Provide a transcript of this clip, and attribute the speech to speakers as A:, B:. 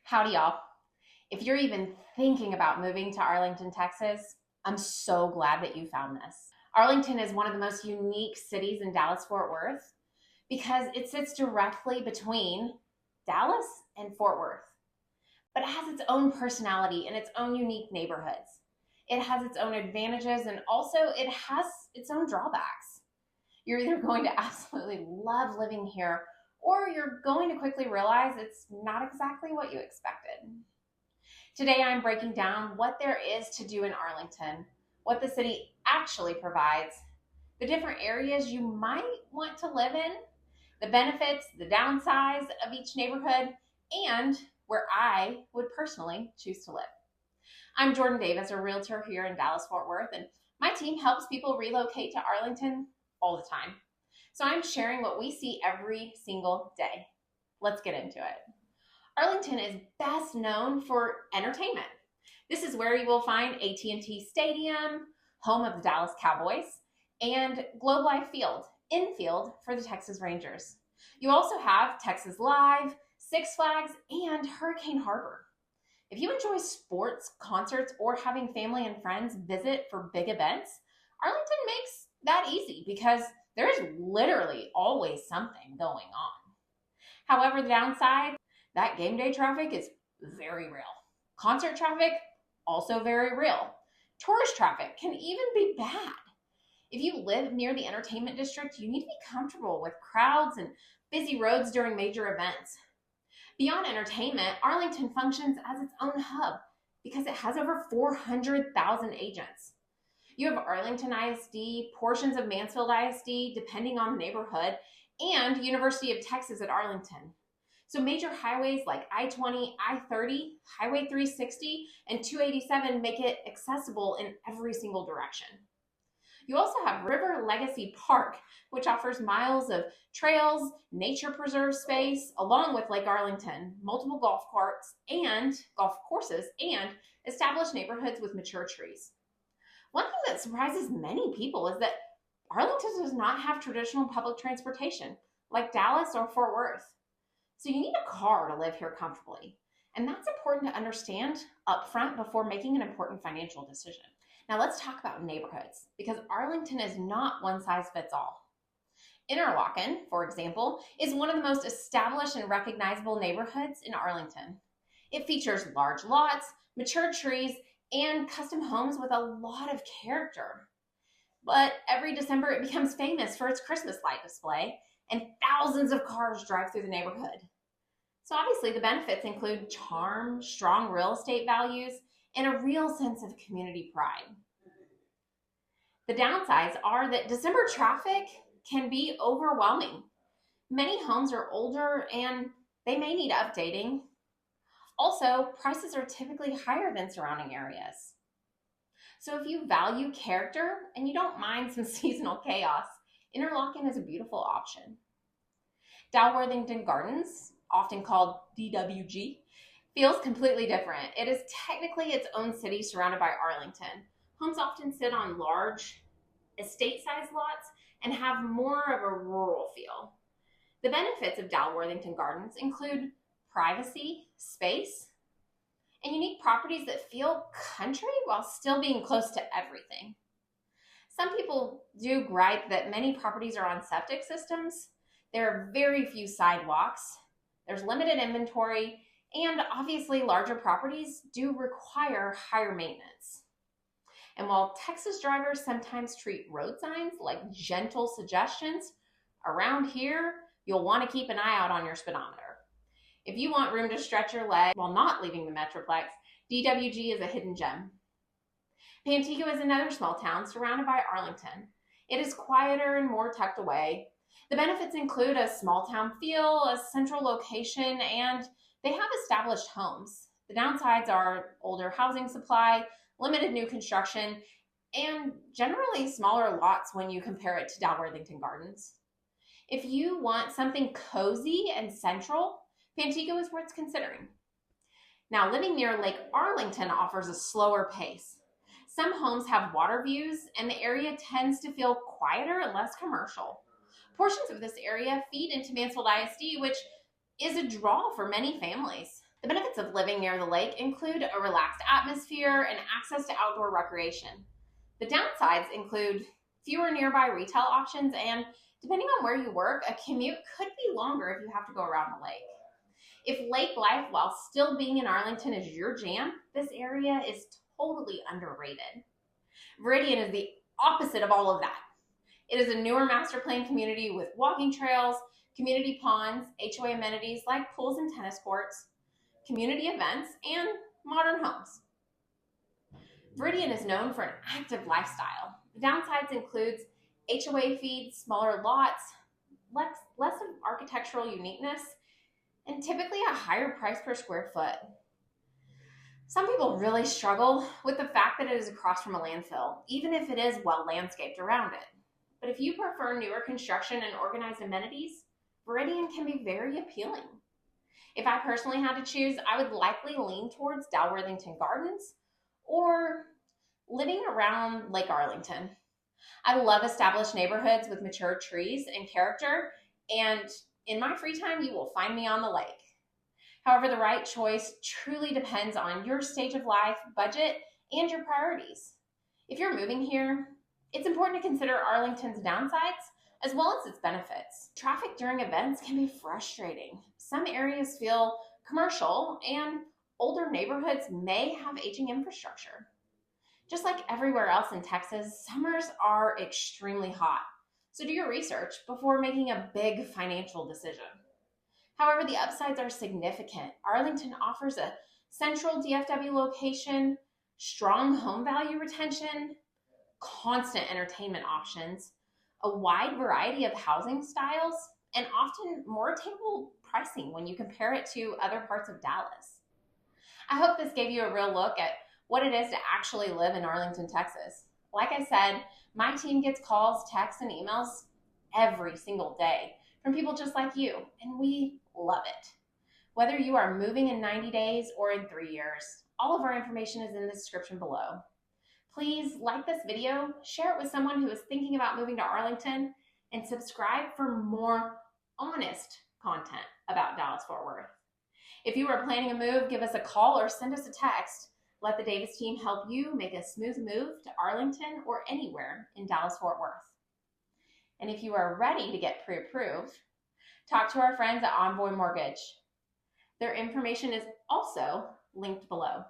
A: Howdy, y'all. If you're even thinking about moving to Arlington, Texas, I'm so glad that you found this. Arlington is one of the most unique cities in Dallas-Fort Worth because it sits directly between Dallas and Fort Worth. But it has its own personality and its own unique neighborhoods. It has its own advantages and also it has its own drawbacks. You're either going to absolutely love living here or you're going to quickly realize it's not exactly what you expected. Today, I'm breaking down what there is to do in Arlington, what the city actually provides, the different areas you might want to live in, the benefits, the downsides of each neighborhood, and where I would personally choose to live. I'm Jordan Davis, a realtor here in Dallas-Fort Worth, and my team helps people relocate to Arlington all the time. So I'm sharing what we see every single day. Let's get into it. Arlington is best known for entertainment. This is where you will find AT&T Stadium, home of the Dallas Cowboys, and Globe Life Field, infield for the Texas Rangers. You also have Texas Live, Six Flags, and Hurricane Harbor. If you enjoy sports, concerts, or having family and friends visit for big events, Arlington makes that easy because there is literally always something going on. However, the downside, that game day traffic is very real. Concert traffic, also very real. Tourist traffic can even be bad. If you live near the entertainment district, you need to be comfortable with crowds and busy roads during major events. Beyond entertainment, Arlington functions as its own hub because it has over 400,000 agents. You have Arlington ISD, portions of Mansfield ISD, depending on the neighborhood, and University of Texas at Arlington. So major highways like I-20, I-30, Highway 360, and 287 make it accessible in every single direction. You also have River Legacy Park, which offers miles of trails, nature preserve space, along with Lake Arlington, multiple golf courses, and established neighborhoods with mature trees. One thing that surprises many people is that Arlington does not have traditional public transportation like Dallas or Fort Worth. So you need a car to live here comfortably. And that's important to understand upfront before making an important financial decision. Now let's talk about neighborhoods because Arlington is not one size fits all. Interlochen, for example, is one of the most established and recognizable neighborhoods in Arlington. It features large lots, mature trees, and custom homes with a lot of character. But every December it becomes famous for its Christmas light display, and thousands of cars drive through the neighborhood. So obviously the benefits include charm, strong real estate values, and a real sense of community pride. The downsides are that December traffic can be overwhelming. Many homes are older and they may need updating. Also, prices are typically higher than surrounding areas. So if you value character and you don't mind some seasonal chaos, Interlochen is a beautiful option. Dalworthington Gardens, often called DWG, feels completely different. It is technically its own city surrounded by Arlington. Homes often sit on large estate-sized lots and have more of a rural feel. The benefits of Dalworthington Gardens include privacy, space, and unique properties that feel country while still being close to everything. Some people do gripe that many properties are on septic systems. There are very few sidewalks. There's limited inventory, and obviously larger properties do require higher maintenance. And while Texas drivers sometimes treat road signs like gentle suggestions, around here, you'll want to keep an eye out on your speedometer. If you want room to stretch your leg while not leaving the Metroplex, DWG is a hidden gem. Pantego is another small town surrounded by Arlington. It is quieter and more tucked away. The benefits include a small town feel, a central location, and they have established homes. The downsides are older housing supply, limited new construction, and generally smaller lots when you compare it to Dalworthington Gardens. If you want something cozy and central, Pantego is worth considering. Now, living near Lake Arlington offers a slower pace. Some homes have water views, and the area tends to feel quieter and less commercial. Portions of this area feed into Mansfield ISD, which is a draw for many families. The benefits of living near the lake include a relaxed atmosphere and access to outdoor recreation. The downsides include fewer nearby retail options, and depending on where you work, a commute could be longer if you have to go around the lake. If lake life while still being in Arlington is your jam, this area is totally underrated. Viridian is the opposite of all of that. It is a newer master plan community with walking trails, community ponds, HOA amenities like pools and tennis courts, community events, and modern homes. Viridian is known for an active lifestyle. The downsides includes HOA fees, smaller lots, less of architectural uniqueness, and typically a higher price per square foot. Some people really struggle with the fact that it is across from a landfill, even if it is well landscaped around it. But if you prefer newer construction and organized amenities, Viridian can be very appealing. If I personally had to choose, I would likely lean towards Dalworthington Gardens or living around Lake Arlington. I love established neighborhoods with mature trees and character, and in my free time, you will find me on the lake. However, the right choice truly depends on your stage of life, budget, and your priorities. If you're moving here, it's important to consider Arlington's downsides as well as its benefits. Traffic during events can be frustrating. Some areas feel commercial, and older neighborhoods may have aging infrastructure. Just like everywhere else in Texas, summers are extremely hot. So do your research before making a big financial decision. However, the upsides are significant. Arlington offers a central DFW location, strong home value retention, constant entertainment options, a wide variety of housing styles, and often more attainable pricing when you compare it to other parts of Dallas. I hope this gave you a real look at what it is to actually live in Arlington, Texas. Like I said, my team gets calls, texts, and emails every single day from people just like you, and we love it. Whether you are moving in 90 days or in 3 years, all of our information is in the description below. Please like this video, share it with someone who is thinking about moving to Arlington, and subscribe for more honest content about Dallas-Fort Worth. If you are planning a move, give us a call or send us a text. Let the Davis team help you make a smooth move to Arlington or anywhere in Dallas-Fort Worth. And if you are ready to get pre-approved, talk to our friends at Envoy Mortgage. Their information is also linked below.